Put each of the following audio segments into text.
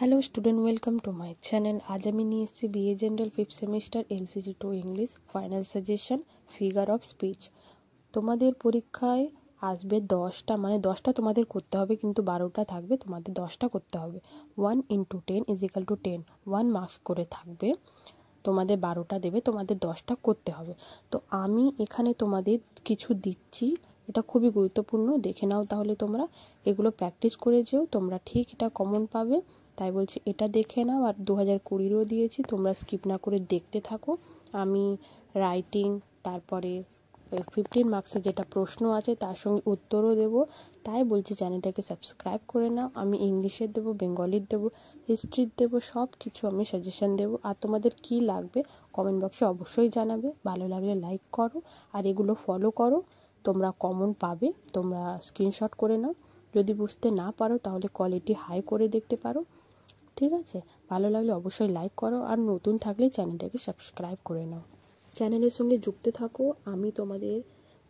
Hello student, welcome to my channel. আজ আমি নিয়ে এসেছি BA general 5th semester LCG 2 English final suggestion figure of speech. তোমাদের পরীক্ষায় আসবে 10টা, মানে 10টা তোমাদের করতে হবে, কিন্তু 12টা থাকবে, তোমাদের 10টা করতে হবে। 1 × 10 = 10, 1 মার্কস করে থাকবে। তোমাদের 12টা দেবে, তোমাদের 10টা করতে হবে। তো আমি এখানে তোমাদের কিছু দিচ্ছি, এটা খুবই গুরুত্বপূর্ণ, দেখে নাও। তাহলে তোমরা এগুলো প্র্যাকটিস করে যেও, তোমরা ঠিক এটা কমন পাবে। তাই বলছি এটা দেখে নাও। আর 2020-এরও দিয়েছি, তোমরা স্কিপ না করে দেখতে থাকো। আমি রাইটিং, তারপরে 15 মার্কসের যেটা প্রশ্ন আছে তার সঙ্গে উত্তরও দেবো। তাই বলছি চ্যানেলটাকে সাবস্ক্রাইব করে নাও। আমি ইংলিশের দেবো, বেঙ্গলির দেবো, হিস্ট্রির দেবো, সব কিছু আমি সাজেশন দেবো। আর তোমাদের কি লাগবে কমেন্ট বক্সে অবশ্যই জানাবে। ভালো লাগলে লাইক করো আর এগুলো ফলো করো, তোমরা কমন পাবে। তোমরা স্ক্রিনশট করে নাও। যদি বুঝতে না পারো তাহলে কোয়ালিটি হাই করে দেখতে পারো, ঠিক আছে? ভালো লাগলে অবশ্যই লাইক করো, আর নতুন থাকলে চ্যানেলটাকে সাবস্ক্রাইব করে নাও। চ্যানেলের সঙ্গে যুক্ত থাকো। আমি তোমাদের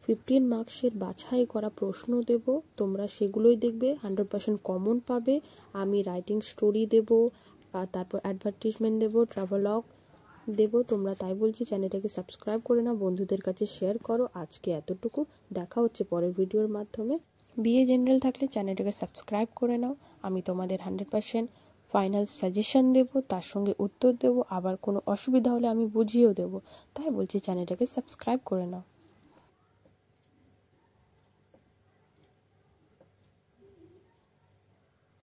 15 মার্কসের বাছাই করা প্রশ্ন দেব, তোমরা সেগুলোই দেখবে, 100% কমন পাবে। আমি রাইটিং স্টোরি দেব, আর তারপর অ্যাডভার্টিজমেন্ট দেবো, ট্রাভেলগ দেবো। তোমরা তাই বলছি চ্যানেলটাকে সাবস্ক্রাইব করে নাও, বন্ধুদের কাছে শেয়ার করো। আজকে এতটুকু, দেখা হচ্ছে পরের ভিডিওর মাধ্যমে। বিএ জেনারেল থাকলে চ্যানেলটাকে সাবস্ক্রাইব করে নাও। আমি তোমাদের 100% ফাইনাল সাজেশন দেব, তার সঙ্গে উত্তর দেব। আবার কোনো অসুবিধা হলে আমি বুঝিয়েও দেবো। তাই বলছি চ্যানেলটাকে সাবস্ক্রাইব করে নাও।